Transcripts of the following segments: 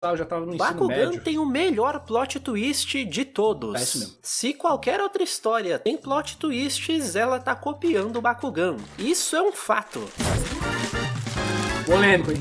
Eu já tava no ensino Bakugan médio. tem o melhor plot twist de todos. É isso mesmo. Se qualquer outra história tem plot twists, ela tá copiando o Bakugan. Isso é um fato. Polêmico, hein?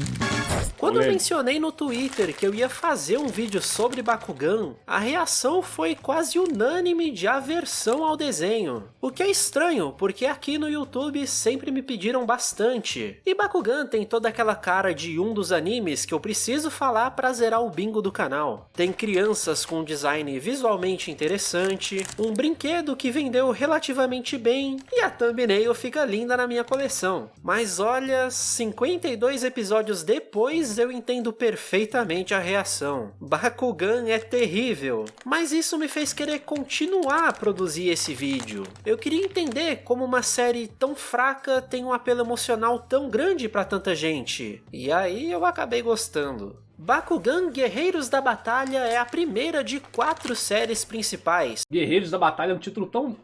Quando eu mencionei no Twitter que eu ia fazer um vídeo sobre Bakugan, a reação foi quase unânime de aversão ao desenho. O que é estranho, porque aqui no YouTube sempre me pediram bastante. E Bakugan tem toda aquela cara de um dos animes que eu preciso falar pra zerar o bingo do canal. Tem crianças com um design visualmente interessante, um brinquedo que vendeu relativamente bem, e a thumbnail fica linda na minha coleção. Mas olha, 52 episódios depois eu entendo perfeitamente a reação. Bakugan é terrível, mas isso me fez querer continuar a produzir esse vídeo. Eu queria entender como uma série tão fraca tem um apelo emocional tão grande pra tanta gente, e aí eu acabei gostando. Bakugan Guerreiros da Batalha é a primeira de 4 séries principais. Guerreiros da Batalha é um título tão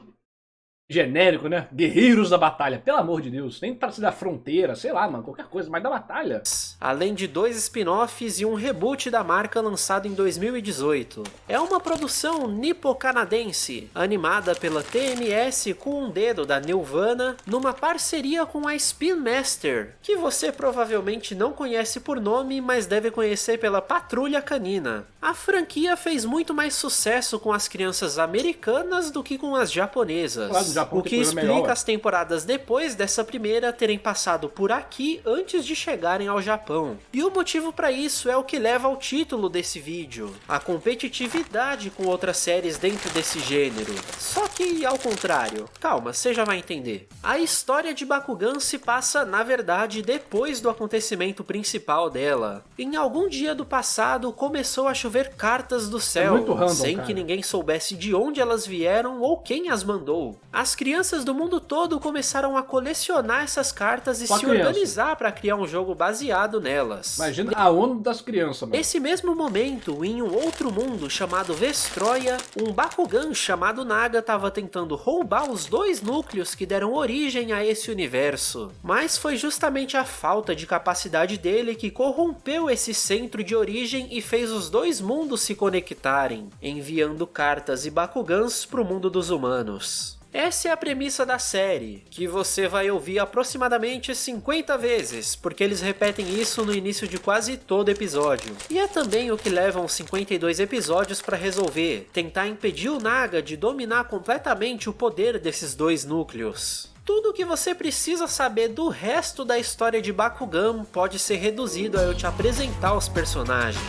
genérico, né? Guerreiros da Batalha, pelo amor de Deus. Nem pra ser da fronteira, sei lá, mano, qualquer coisa, mas da batalha. Além de 2 spin-offs e um reboot da marca lançado em 2018. É uma produção nipo-canadense, animada pela TMS com um dedo da Nelvana, numa parceria com a Spin Master, que você provavelmente não conhece por nome, mas deve conhecer pela Patrulha Canina. A franquia fez muito mais sucesso com as crianças americanas do que com as japonesas. Claro, Japão O tem que coisa explica melhor, as temporadas depois dessa primeira terem passado por aqui antes de chegarem ao Japão. E o motivo para isso é o que leva ao título desse vídeo: a competitividade com outras séries dentro desse gênero. Só que ao contrário. Calma, você já vai entender. A história de Bakugan se passa, na verdade, depois do acontecimento principal dela. Em algum dia do passado começou a chover cartas do céu, muito random, sem cara. que ninguém soubesse de onde elas vieram ou quem as mandou. As crianças do mundo todo começaram a colecionar essas cartas e Só se criança. organizar para criar um jogo baseado nelas. Imagina a ONU das crianças, mano. Nesse mesmo momento, em um outro mundo chamado Vestroia, um Bakugan chamado Naga estava tentando roubar os 2 núcleos que deram origem a esse universo. Mas foi justamente a falta de capacidade dele que corrompeu esse centro de origem e fez os 2 mundos se conectarem, enviando cartas e Bakugans para o mundo dos humanos. Essa é a premissa da série, que você vai ouvir aproximadamente 50 vezes, porque eles repetem isso no início de quase todo episódio. E é também o que leva os 52 episódios para resolver, tentar impedir o Naga de dominar completamente o poder desses 2 núcleos. Tudo o que você precisa saber do resto da história de Bakugan pode ser reduzido a eu te apresentar os personagens.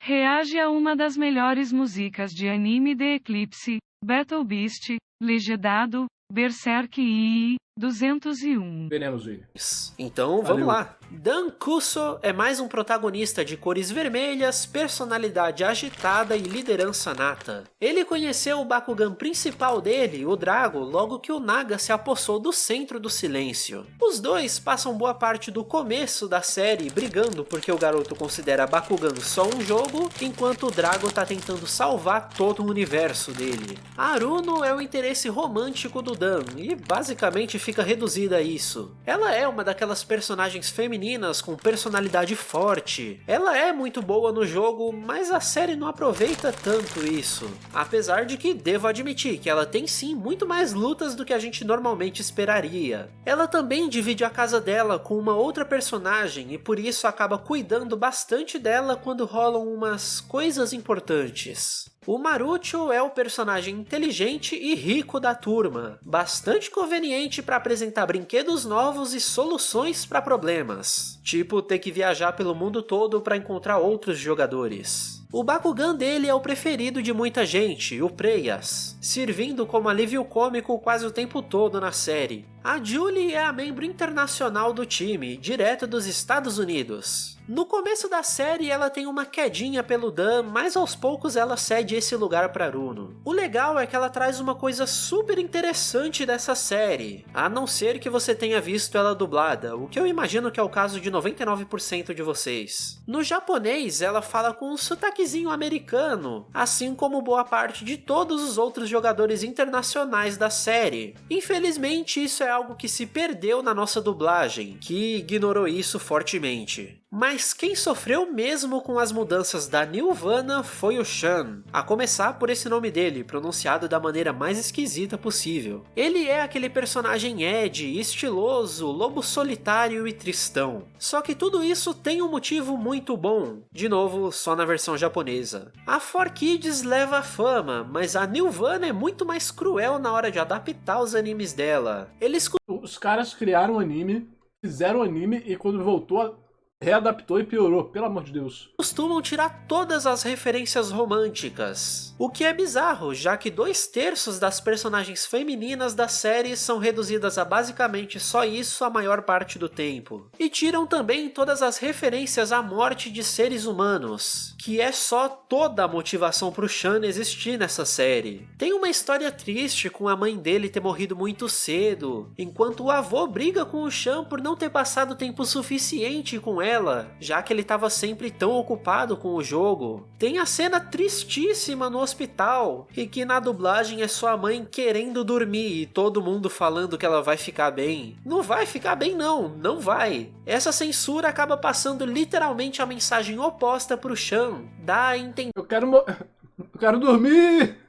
Reage a uma das melhores músicas de anime de Eclipse, Battle Beast, legendado, Berserk II, 201. Veneno, Zui. Então vamos lá. Dan Kuso é mais um protagonista de cores vermelhas, personalidade agitada e liderança nata. Ele conheceu o Bakugan principal dele, o Drago, logo que o Naga se apossou do centro do silêncio. Os dois passam boa parte do começo da série brigando porque o garoto considera Bakugan só um jogo, enquanto o Drago tá tentando salvar todo o universo dele. A Aruno é o interesse romântico do Dan e basicamente fica reduzida a isso. Ela é uma daquelas personagens femininas com personalidade forte. Ela é muito boa no jogo, mas a série não aproveita tanto isso. Apesar de que devo admitir que ela tem sim muito mais lutas do que a gente normalmente esperaria. Ela também divide a casa dela com uma outra personagem e por isso acaba cuidando bastante dela quando rolam umas coisas importantes. O Marucho é o personagem inteligente e rico da turma, bastante conveniente para apresentar brinquedos novos e soluções para problemas, tipo ter que viajar pelo mundo todo para encontrar outros jogadores. O Bakugan dele é o preferido de muita gente, o Preyas, servindo como alívio cômico quase o tempo todo na série. A Julie é a membro internacional do time, direto dos Estados Unidos. No começo da série ela tem uma quedinha pelo Dan, mas aos poucos ela cede esse lugar para Aruno. O legal é que ela traz uma coisa super interessante dessa série, a não ser que você tenha visto ela dublada, o que eu imagino que é o caso de 99% de vocês. No japonês ela fala com um sotaquezinho americano, assim como boa parte de todos os outros jogadores internacionais da série. Infelizmente isso é algo que se perdeu na nossa dublagem, que ignorou isso fortemente. Mas quem sofreu mesmo com as mudanças da Nelvana foi o Shan, a começar por esse nome dele, pronunciado da maneira mais esquisita possível. Ele é aquele personagem Ed, estiloso, lobo solitário e tristão. Só que tudo isso tem um motivo muito bom, de novo, só na versão japonesa. A 4Kids leva a fama, mas a Nelvana é muito mais cruel na hora de adaptar os animes dela. Os caras criaram um anime, fizeram o anime e quando voltou, readaptou e piorou, pelo amor de Deus. Costumam tirar todas as referências românticas. O que é bizarro, já que 2/3 das personagens femininas da série são reduzidas a basicamente só isso a maior parte do tempo. E tiram também todas as referências à morte de seres humanos, que é só toda a motivação pro Shan existir nessa série. Tem uma história triste com a mãe dele ter morrido muito cedo, enquanto o avô briga com o Shan por não ter passado tempo suficiente com ela, já que ele estava sempre tão ocupado com o jogo. Tem a cena tristíssima no hospital, e que na dublagem é sua mãe querendo dormir e todo mundo falando que ela vai ficar bem. Não vai ficar bem não, não vai. Essa censura acaba passando literalmente a mensagem oposta pro Shan, dá a entender Eu quero dormir!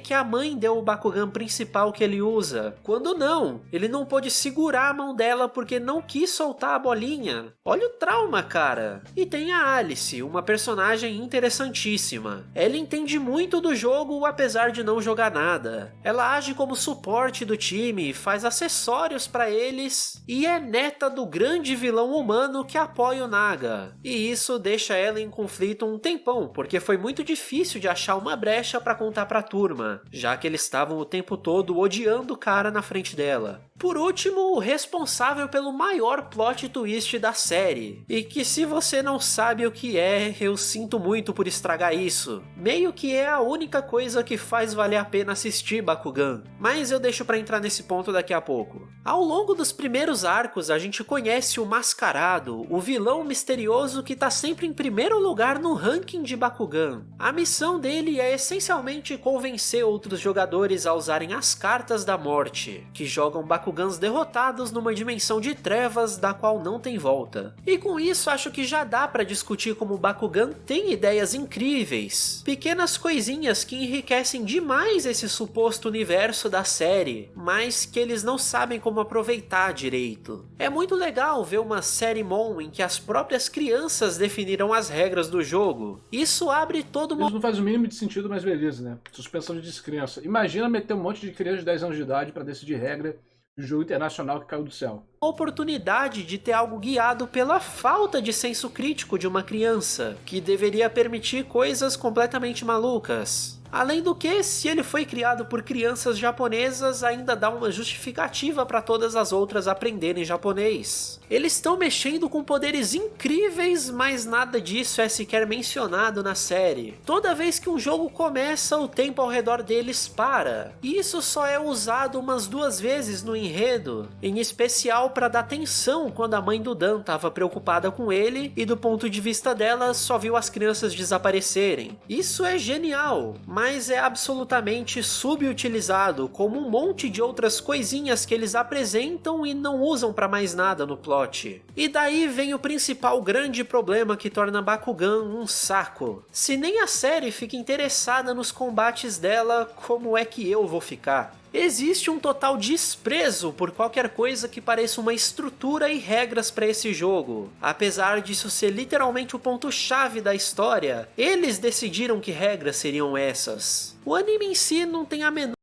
que a mãe deu o Bakugan principal que ele usa, quando não, ele não pôde segurar a mão dela porque não quis soltar a bolinha. Olha o trauma, cara. E tem a Alice, uma personagem interessantíssima. Ela entende muito do jogo apesar de não jogar nada. Ela age como suporte do time, faz acessórios pra eles e é neta do grande vilão humano que apoia o Naga. E isso deixa ela em conflito um tempão, porque foi muito difícil de achar uma brecha pra contar pra turma, já que eles estavam o tempo todo odiando o cara na frente dela. Por último, o responsável pelo maior plot twist da série, e que se você não sabe o que é, eu sinto muito por estragar isso. Meio que é a única coisa que faz valer a pena assistir Bakugan, mas eu deixo pra entrar nesse ponto daqui a pouco. Ao longo dos primeiros arcos, a gente conhece o Mascarado, o vilão misterioso que tá sempre em primeiro lugar no ranking de Bakugan. A missão dele é essencialmente convencer outros jogadores a usarem as cartas da morte, que jogam Bakugans derrotados numa dimensão de trevas da qual não tem volta. E com isso acho que já dá pra discutir como o Bakugan tem ideias incríveis, pequenas coisinhas que enriquecem demais esse suposto universo da série, mas que eles não sabem como aproveitar direito. É muito legal ver uma série Mon em que as próprias crianças definiram as regras do jogo. Isso abre todo mundo. Isso não faz o mínimo de sentido, mas beleza, né? Suspensão de descrença. Imagina meter um monte de criança de 10 anos de idade pra decidir regra de jogo internacional que caiu do céu. Oportunidade de ter algo guiado pela falta de senso crítico de uma criança, que deveria permitir coisas completamente malucas. Além do que, se ele foi criado por crianças japonesas, ainda dá uma justificativa para todas as outras aprenderem japonês. Eles estão mexendo com poderes incríveis, mas nada disso é sequer mencionado na série. Toda vez que um jogo começa, o tempo ao redor deles para. E isso só é usado umas 2 vezes no enredo, em especial para dar atenção quando a mãe do Dan estava preocupada com ele e do ponto de vista dela só viu as crianças desaparecerem. Isso é genial, mas é absolutamente subutilizado, como um monte de outras coisinhas que eles apresentam e não usam pra mais nada no plot. E daí vem o principal grande problema que torna Bakugan um saco. Se nem a série fica interessada nos combates dela, como é que eu vou ficar? Existe um total desprezo por qualquer coisa que pareça uma estrutura e regras para esse jogo. Apesar disso ser literalmente o ponto-chave da história, eles decidiram que regras seriam essas. O anime em si não tem a menor...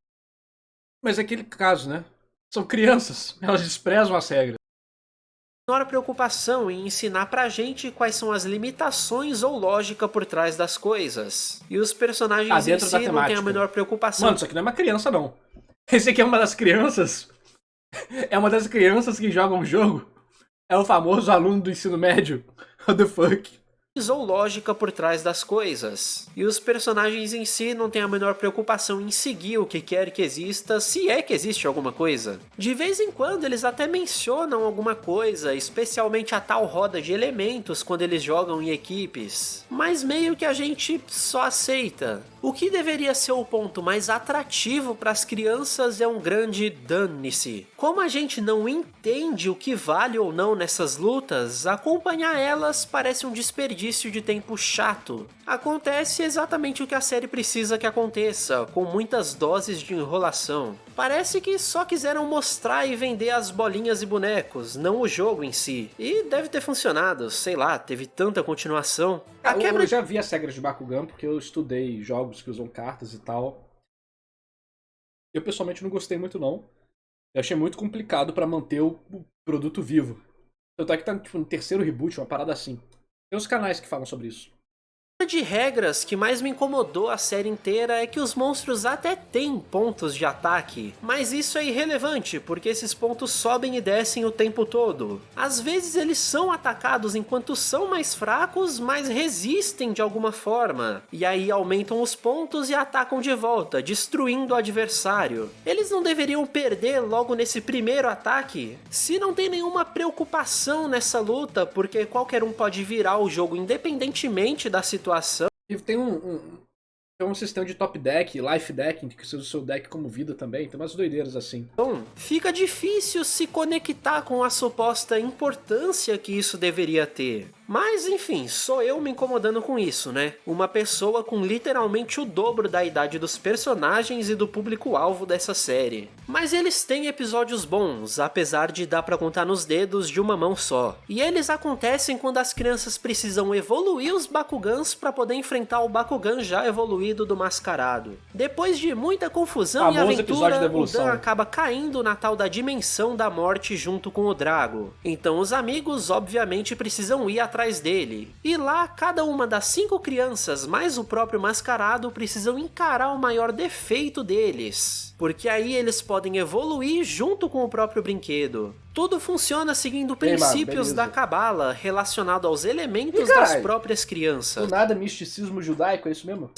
Mas é aquele caso, né? São crianças, elas desprezam as regras. preocupação em ensinar pra gente quais são as limitações ou lógica por trás das coisas. E os personagens em si não têm a menor preocupação. Mano, isso aqui não é uma criança, não. Esse aqui é uma das crianças. É uma das crianças que jogam o jogo. É o famoso aluno do ensino médio. What the fuck? ou lógica por trás das coisas. E os personagens em si não têm a menor preocupação em seguir o que quer que exista, se é que existe alguma coisa. De vez em quando eles até mencionam alguma coisa, especialmente a tal roda de elementos quando eles jogam em equipes, mas meio que a gente só aceita. O que deveria ser o ponto mais atrativo para as crianças é um grande dane-se. Como a gente não entende o que vale ou não nessas lutas, acompanhar elas parece um desperdício de tempo chato. Acontece exatamente o que a série precisa que aconteça, com muitas doses de enrolação. Parece que só quiseram mostrar e vender as bolinhas e bonecos, não o jogo em si. E deve ter funcionado, sei lá, teve tanta continuação. Eu já vi as regras de Bakugan, porque eu estudei jogos que usam cartas e tal. Eu pessoalmente não gostei muito não. Eu achei muito complicado pra manter o produto vivo. Tanto é que tá tipo, no terceiro reboot, uma parada assim. Tem uns canais que falam sobre isso. De regras que mais me incomodou a série inteira é que os monstros até têm pontos de ataque, mas isso é irrelevante porque esses pontos sobem e descem o tempo todo. Às vezes eles são atacados enquanto são mais fracos, mas resistem de alguma forma, e aí aumentam os pontos e atacam de volta, destruindo o adversário. Eles não deveriam perder logo nesse primeiro ataque? Se não tem nenhuma preocupação nessa luta, porque qualquer um pode virar o jogo independentemente da situação. E tem um sistema de top deck, life deck, que você usa o seu deck como vida também. Tem umas doideiras assim. Então, fica difícil se conectar com a suposta importância que isso deveria ter. Mas enfim, sou eu me incomodando com isso, né? Uma pessoa com literalmente o dobro da idade dos personagens e do público-alvo dessa série. Mas eles têm episódios bons, apesar de dar pra contar nos dedos de uma mão só. E eles acontecem quando as crianças precisam evoluir os Bakugans pra poder enfrentar o Bakugan já evoluído do Mascarado. Depois de muita confusão e aventura, o Dan acaba caindo na tal da dimensão da morte junto com o Drago. Então os amigos obviamente precisam ir atrás dele. E lá, cada uma das 5 crianças, mais o próprio Mascarado, precisam encarar o maior defeito deles. Porque aí eles podem evoluir junto com o próprio brinquedo. Tudo funciona seguindo princípios da Cabala, relacionado aos elementos das próprias crianças. Do nada, misticismo judaico, é isso mesmo?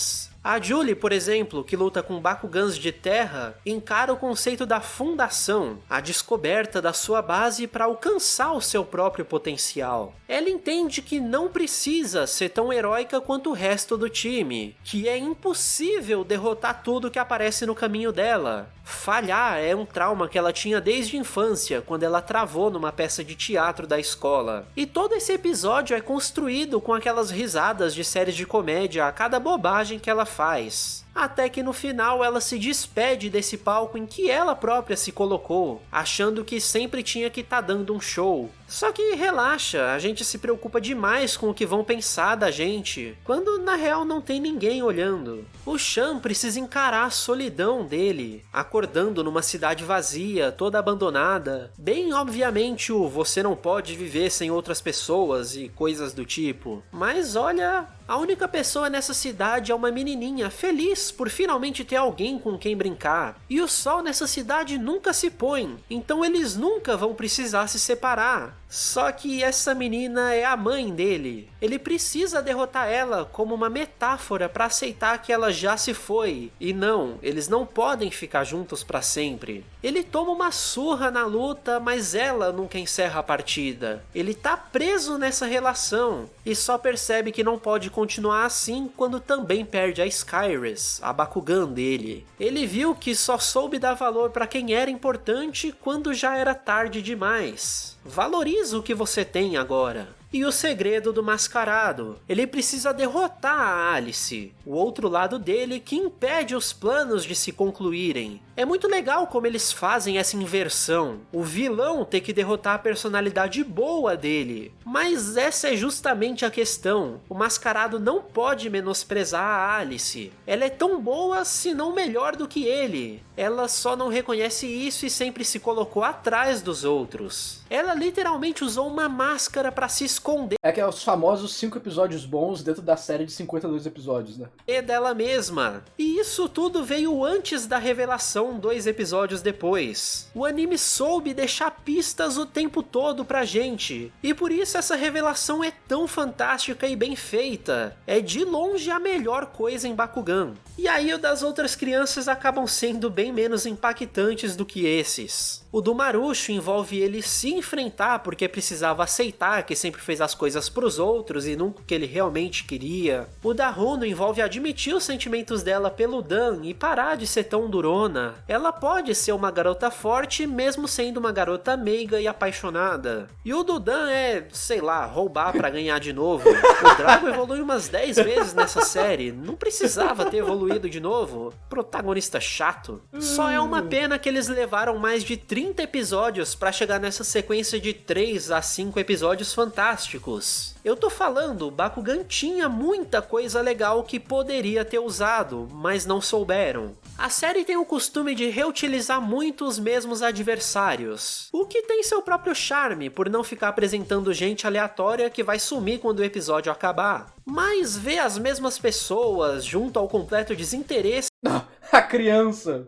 A Julie, por exemplo, que luta com Bakugans de terra, encara o conceito da fundação, a descoberta da sua base para alcançar o seu próprio potencial. Ela entende que não precisa ser tão heróica quanto o resto do time, que é impossível derrotar tudo que aparece no caminho dela. Falhar é um trauma que ela tinha desde a infância, quando ela travou numa peça de teatro da escola. E todo esse episódio é construído com aquelas risadas de séries de comédia a cada bobagem que ela faz. Até que no final ela se despede desse palco em que ela própria se colocou, achando que sempre tinha que estar dando um show. Só que relaxa, a gente se preocupa demais com o que vão pensar da gente, quando na real não tem ninguém olhando. O Shan precisa encarar a solidão dele, acordando numa cidade vazia, toda abandonada. Bem obviamente o você não pode viver sem outras pessoas e coisas do tipo. Mas olha, a única pessoa nessa cidade é uma menininha feliz por finalmente ter alguém com quem brincar. E o sol nessa cidade nunca se põe, então eles nunca vão precisar se separar. Só que essa menina é a mãe dele. Ele precisa derrotar ela como uma metáfora para aceitar que ela já se foi. E não, eles não podem ficar juntos para sempre. Ele toma uma surra na luta, mas ela nunca encerra a partida. Ele tá preso nessa relação e só percebe que não pode continuar assim quando também perde a Skyrus, a Bakugan dele. Ele viu que só soube dar valor para quem era importante quando já era tarde demais. Valoriza o que você tem agora. E o segredo do Mascarado. Ele precisa derrotar a Alice, o outro lado dele que impede os planos de se concluírem. É muito legal como eles fazem essa inversão. O vilão ter que derrotar a personalidade boa dele. Mas essa é justamente a questão. O Mascarado não pode menosprezar a Alice. Ela é tão boa, se não melhor do que ele. Ela só não reconhece isso e sempre se colocou atrás dos outros. Ela literalmente usou uma máscara para se esconder esconder É que é os famosos 5 episódios bons dentro da série de 52 episódios, né? dela mesma. E isso tudo veio antes da revelação 2 episódios depois. O anime soube deixar pistas o tempo todo pra gente. E por isso essa revelação é tão fantástica e bem feita. É de longe a melhor coisa em Bakugan. E aí o das outras crianças acabam sendo bem menos impactantes do que esses. O do Marusho envolve ele se enfrentar porque precisava aceitar que sempre fez as coisas pros outros e nunca o que ele realmente queria. O da Runo envolve admitir os sentimentos dela pelo Dan e parar de ser tão durona. Ela pode ser uma garota forte mesmo sendo uma garota meiga e apaixonada. E o do Dan é, sei lá, roubar pra ganhar de novo. O Drago evolui umas 10 vezes nessa série, não precisava ter evoluído de novo. Protagonista chato. Só é uma pena que eles levaram mais de 30 episódios pra chegar nessa sequência de 3 a 5 episódios fantásticos. Eu tô falando, Bakugan tinha muita coisa legal que poderia ter usado, mas não souberam. A série tem o costume de reutilizar muito os mesmos adversários, o que tem seu próprio charme por não ficar apresentando gente aleatória que vai sumir quando o episódio acabar. Mas ver as mesmas pessoas junto ao completo desinteresse Não, a criança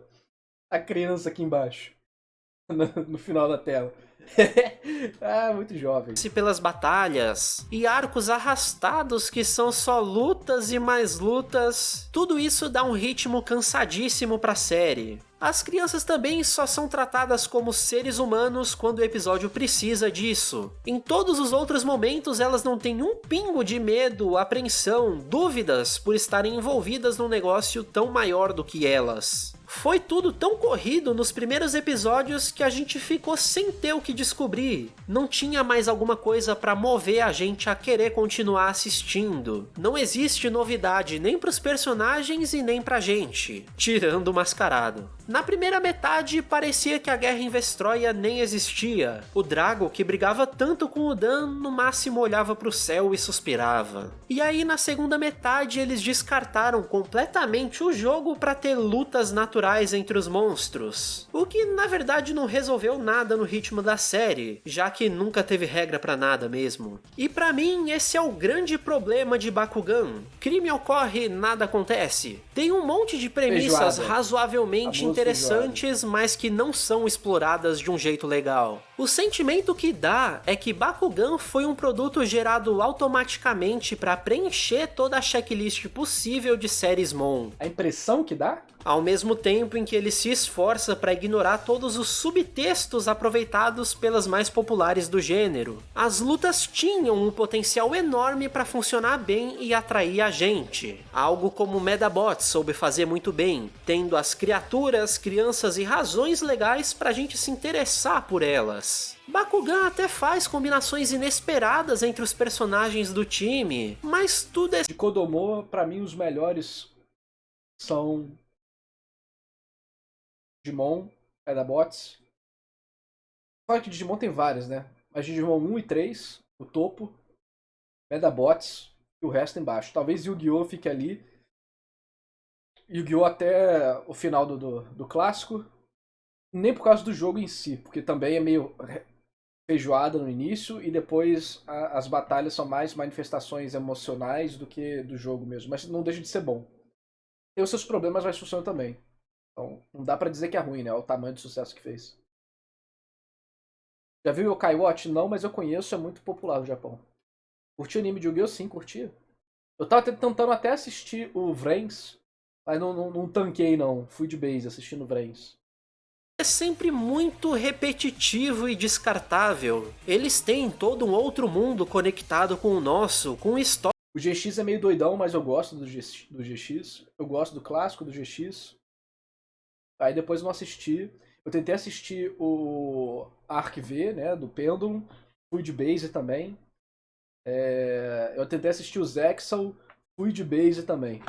aqui embaixo, no final da tela. Ah, muito jovem. pelas batalhas e arcos arrastados que são só lutas e mais lutas, tudo isso dá um ritmo cansadíssimo pra série. As crianças também só são tratadas como seres humanos quando o episódio precisa disso. Em todos os outros momentos elas não têm um pingo de medo, apreensão, dúvidas por estarem envolvidas num negócio tão maior do que elas. Foi tudo tão corrido nos primeiros episódios que a gente ficou sem ter o que descobrir. Não tinha mais alguma coisa pra mover a gente a querer continuar assistindo. Não existe novidade nem pros personagens e nem pra gente, tirando o Mascarado. Na primeira metade, parecia que a guerra em Vestroia nem existia. O Drago, que brigava tanto com o Dan, no máximo olhava pro céu e suspirava. E aí, na segunda metade, eles descartaram completamente o jogo pra ter lutas naturais entre os monstros. O que, na verdade, não resolveu nada no ritmo da série, já que nunca teve regra pra nada mesmo. E pra mim, esse é o grande problema de Bakugan. Crime ocorre, nada acontece. Tem um monte de premissas Feijoada. razoavelmente interessantes, mas que não são exploradas de um jeito legal. O sentimento que dá é que Bakugan foi um produto gerado automaticamente para preencher toda a checklist possível de séries Mon, A impressão que dá? ao mesmo tempo em que ele se esforça para ignorar todos os subtextos aproveitados pelas mais populares do gênero. As lutas tinham um potencial enorme para funcionar bem e atrair a gente, algo como Medabot soube fazer muito bem, tendo as criaturas, crianças e razões legais pra gente se interessar por elas. Bakugan até faz combinações inesperadas entre os personagens do time, mas tudo é De Kodomo, pra mim, os melhores são Digimon, Medabots. Claro que Digimon tem vários, né? Mas Digimon 1 e 3, o topo, Medabots e o resto embaixo. Talvez Yu-Gi-Oh! Fique ali. Yu-Gi-Oh! Até o final do clássico. Nem por causa do jogo em si, porque também é meio feijoada no início e depois as batalhas são mais manifestações emocionais do que do jogo mesmo. Mas não deixa de ser bom. Tem os seus problemas, mas funciona também. Então, não dá pra dizer que é ruim, né? É o tamanho do sucesso que fez. Já viu o Yokai Watch? Não, mas eu conheço, é muito popular no Japão. Curti o anime de Yu-Gi-Oh! Sim, curti. Eu tava tentando até assistir o Vrens, mas não tanquei não. Fui de base assistindo o Vrens. sempre muito repetitivo e descartável. Eles têm todo um outro mundo conectado com o nosso, com história. O GX é meio doidão, mas eu gosto do GX. Eu gosto do clássico do GX. Aí depois eu não assisti. Eu tentei assistir o Arc V, né, do Pendulum. Fui de base também. Eu tentei assistir o Zexal. Fui de base também.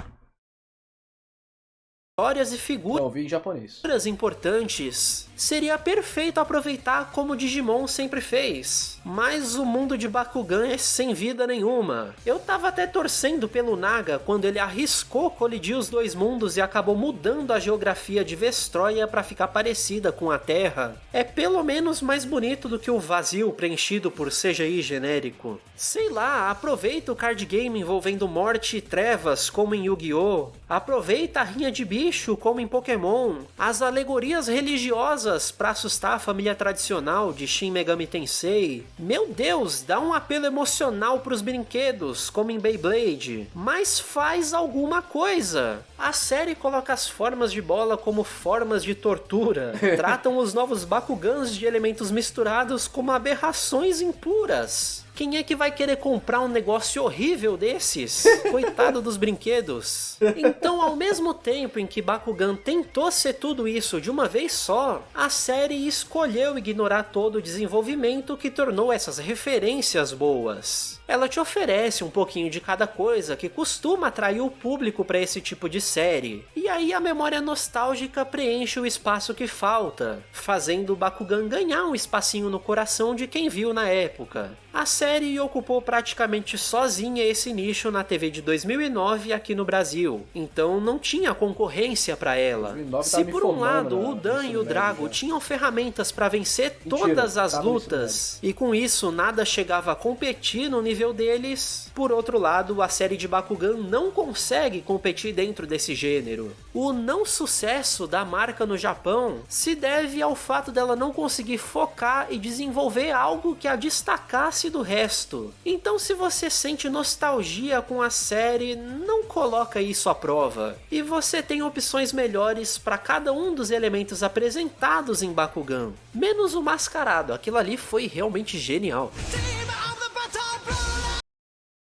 histórias e figuras Não, eu vi em japonês. importantes, seria perfeito aproveitar como o Digimon sempre fez. Mas o mundo de Bakugan é sem vida nenhuma. Eu tava até torcendo pelo Naga quando ele arriscou colidir os dois mundos e acabou mudando a geografia de Vestroia para ficar parecida com a Terra. É pelo menos mais bonito do que o vazio preenchido por CGI genérico. Sei lá, aproveita o card game envolvendo morte e trevas como em Yu-Gi-Oh! Aproveita a rinha de bicho como em Pokémon, as alegorias religiosas pra assustar a família tradicional de Shin Megami Tensei. Meu Deus, dá um apelo emocional pros brinquedos como em Beyblade, mas faz alguma coisa. A série coloca as formas de bola como formas de tortura, tratam os novos Bakugans de elementos misturados como aberrações impuras. Quem é que vai querer comprar um negócio horrível desses? Coitado dos brinquedos. Então, ao mesmo tempo em que Bakugan tentou ser tudo isso de uma vez só, a série escolheu ignorar todo o desenvolvimento que tornou essas referências boas. Ela te oferece um pouquinho de cada coisa que costuma atrair o público para esse tipo de série. E aí a memória nostálgica preenche o espaço que falta, fazendo o Bakugan ganhar um espacinho no coração de quem viu na época. A série ocupou praticamente sozinha esse nicho na TV de 2009 aqui no Brasil, então não tinha concorrência para ela. Se por um lado o Dan e o Drago tinham ferramentas para vencer todas as lutas, e com isso nada chegava a competir no nível deles, por outro lado a série de Bakugan não consegue competir dentro desse gênero. O não sucesso da marca no Japão se deve ao fato dela não conseguir focar e desenvolver algo que a destacasse do resto. Então, se você sente nostalgia com a série, não coloca isso à prova. E você tem opções melhores para cada um dos elementos apresentados em Bakugan. Menos o mascarado, aquilo ali foi realmente genial.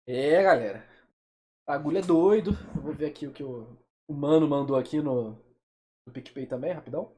É, galera. A agulha é doido. Eu vou ver aqui o que o Mano mandou aqui no PicPay também, rapidão.